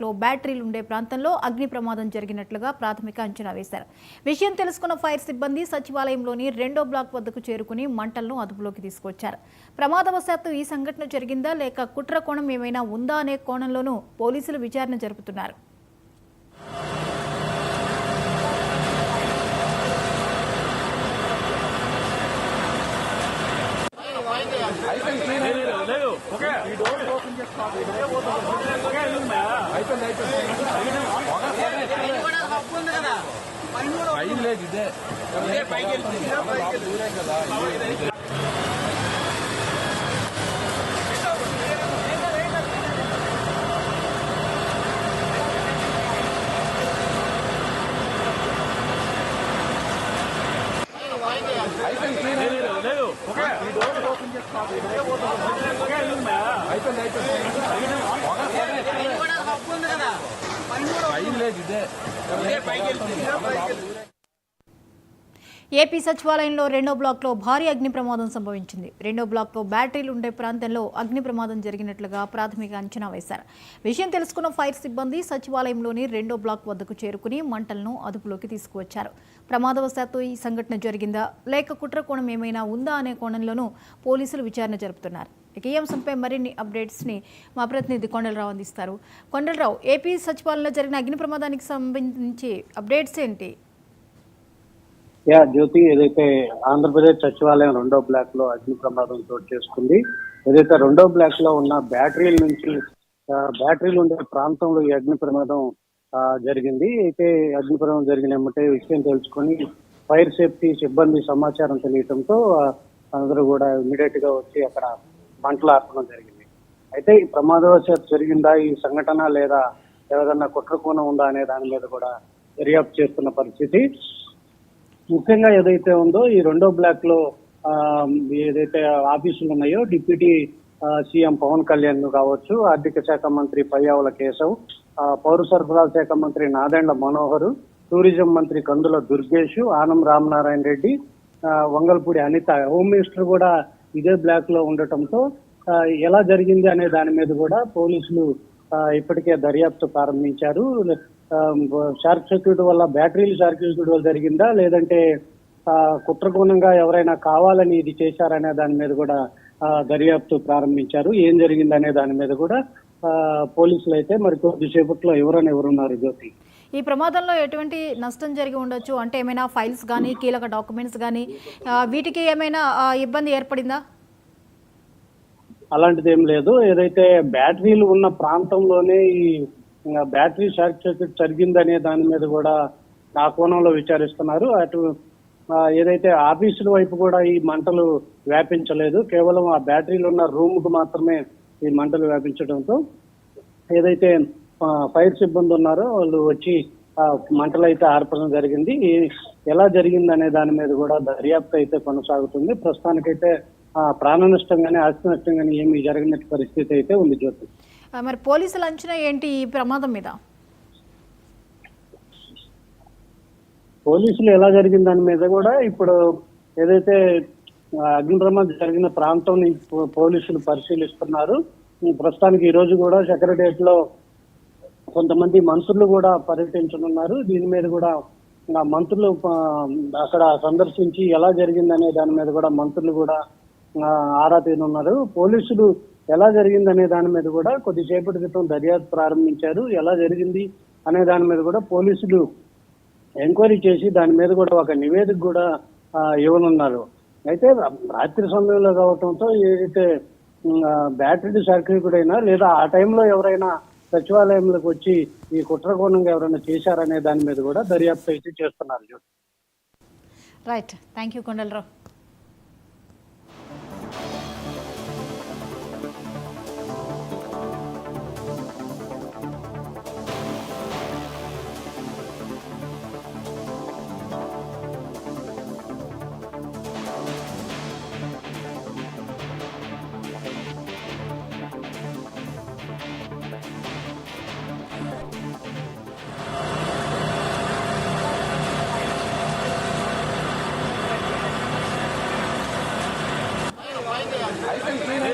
లో బ్యాటరీలు ఉండే ప్రాంతంలో అగ్ని ప్రమాదం జరిగినట్లుగా ప్రాథమిక అంచనా వేశారు. విషయం తెలుసుకున్న ఫైర్ సిబ్బంది సచివాలయంలోని 2వ బ్లాక్ వద్దకు చేరుకుని మంటలను అదుపులోకి తీసుకొచ్చారు. ప్రమాదవశాత్తు ఈ సంఘటన జరిగిందా లేక కుట్ర కోణం ఏమైనా ఉందా అనే కోణంలోనూ పోలీసులు విచారణ జరుపుతున్నారు. ఏపీ సచివాలయంలో 2వ బ్లాక్లో భారీ అగ్ని ప్రమాదం సంభవించింది. 2వ బ్లాక్లో బ్యాటరీలు ఉండే ప్రాంతంలో అగ్ని ప్రమాదం జరిగినట్లుగా ప్రాథమిక అంచనా వేశారు. విషయం తెలుసుకున్న ఫైర్ సిబ్బంది సచివాలయంలోని 2వ బ్లాక్ వద్దకు చేరుకుని మంటలను అదుపులోకి తీసుకువచ్చారు. ప్రమాదవశాత్తు ఈ సంఘటన జరిగిందా లేక కుట్ర కోణం ఏమైనా ఉందా అనే కోణంలోనూ పోలీసులు విచారణ జరుపుతున్నారు. ఇక ఈ అంశంపై మరిన్ని అప్డేట్స్ని మా ప్రతినిధి కొండలరావు అందిస్తారు. కొండలరావు, ఏపీ సచివాలయంలో జరిగిన అగ్ని ప్రమాదానికి సంబంధించి అప్డేట్స్ ఏంటి? జ్యోతి, ఏదైతే ఆంధ్రప్రదేశ్ సచివాలయం 2వ బ్లాక్ లో అగ్ని ప్రమాదం చోటు చేసుకుంది. ఏదైతే 2వ బ్లాక్ లో ఉన్న బ్యాటరీలు ఉండే ప్రాంతంలో ఈ అగ్ని ప్రమాదం జరిగింది. అయితే అగ్ని ప్రమాదం జరిగిన విషయం తెలుసుకొని ఫైర్ సేఫ్టీ సిబ్బంది సమాచారం తెలియటంతో అందరూ కూడా ఇమీడియట్ గా వచ్చి అక్కడ మంటలు ఆర్పడం జరిగింది. అయితే ఈ ప్రమాదవశాత్తు జరిగిందా ఈ సంఘటన లేదా ఏదైనా కుట్రకోణం ఉందా అనే దాని మీద కూడా దర్యాప్తు చేస్తున్న పరిస్థితి. ముఖ్యంగా ఏదైతే ఉందో ఈ 2వ బ్లాక్ లో ఏదైతే ఆఫీసులు ఉన్నాయో డిప్యూటీ సీఎం పవన్ కళ్యాణ్ కావచ్చు, ఆర్థిక శాఖ మంత్రి పయ్యావుల కేశవ్, పౌర సరఫరాల శాఖ మంత్రి నాదెండ్ల మనోహర్, టూరిజం మంత్రి కందుల దుర్గేష్, ఆనం రామనారాయణ రెడ్డి, వంగల్పూడి అనిత, హోమ్ మినిస్టర్ కూడా ఇదే బ్లాక్ లో ఉండటంతో ఎలా జరిగింది అనే దాని మీద కూడా పోలీసులు ఇప్పటికే దర్యాప్తు ప్రారంభించారు. షార్ట్ సర్క్యూట్ వల్ల బ్యాటరీలు షార్ట్ సర్క్యూట్ వల్ల జరిగిందా లేదంటే కుట్రకోణంగా ఎవరైనా కావాలని ఇది చేశారనే దాని మీద కూడా దర్యాప్తు ప్రారంభించారు. ఏం జరిగింది అనే దాని మీద కూడా పోలీసులు అయితే మరి కొద్దిసేపట్లో ఎవరున్నారు జ్యోతి. ఈ ప్రమాదంలో ఎటువంటి నష్టం జరిగి ఉండొచ్చు? అంటే ఏమైనా ఫైల్స్ కానీ కీలక డాక్యుమెంట్స్ కానీ వీటికి ఏమైనా ఇబ్బంది ఏర్పడిందా? అలాంటిది ఏం లేదు. ఏదైతే బ్యాటరీలు ఉన్న ప్రాంతంలోనే ఈ బ్యాటరీ షార్ట్ సర్క్యూట్ జరిగిందనే దాని మీద కూడా ఆ కోణంలో విచారిస్తున్నారు. అటు ఏదైతే ఆఫీసుల వైపు కూడా ఈ మంటలు వ్యాపించలేదు, కేవలం ఆ బ్యాటరీలు ఉన్న రూమ్ కు మాత్రమే ఈ మంటలు వ్యాపించడంతో ఏదైతే ఫైర్ సిబ్బంది ఉన్నారో వాళ్ళు వచ్చి మంటలు అయితే ఆర్పడం జరిగింది. ఎలా జరిగింది అనే దాని మీద కూడా దర్యాప్తు అయితే కొనసాగుతుంది. ప్రస్తుతానికైతే ప్రాణ నష్టం కానీ ఆస్తి నష్టం కానీ ఏమి జరిగినట్టు పరిస్థితి అయితే ఉంది జ్యోతి. మరి పోలీసుల అంచనా ఏంటి ఈ ప్రమాదం మీద? పోలీసులు ఎలా జరిగిన దాని మీద కూడా ఇప్పుడు ఏదైతే అగ్ని ప్రమాదం జరిగిన ప్రాంతం పోలీసులు పరిశీలిస్తున్నారు. ప్రస్తుతానికి ఈ రోజు కూడా సెక్రటరియట్ లో కొంతమంది మంత్రులు కూడా పర్యటించనున్నారు. దీని మీద కూడా మంత్రులు అక్కడ సందర్శించి ఎలా జరిగిందనే దాని మీద కూడా మంత్రులు కూడా ఆరా తీయనున్నారు. పోలీసులు ఎలా జరిగిందనే దాని మీద కూడా కొద్దిసేపటి క్రితం దర్యాప్తు ప్రారంభించారు. ఎలా జరిగింది అనే దాని మీద కూడా పోలీసులు ఎంక్వైరీ చేసి దాని మీద కూడా ఒక నివేదిక కూడా ఇవ్వనున్నారు. అయితే రాత్రి సమయంలో కావటంతో ఏదైతే బ్యాటరీ సర్క్యూట్ అయినా లేదా ఆ టైంలో ఎవరైనా సచివాలయంలోకి వచ్చి ఈ కుట్రకోణంగా ఎవరైనా చేశారనే దాని మీద కూడా దర్యాప్తు అయితే చేస్తున్నారు. Right, thank you Kondalarao. I think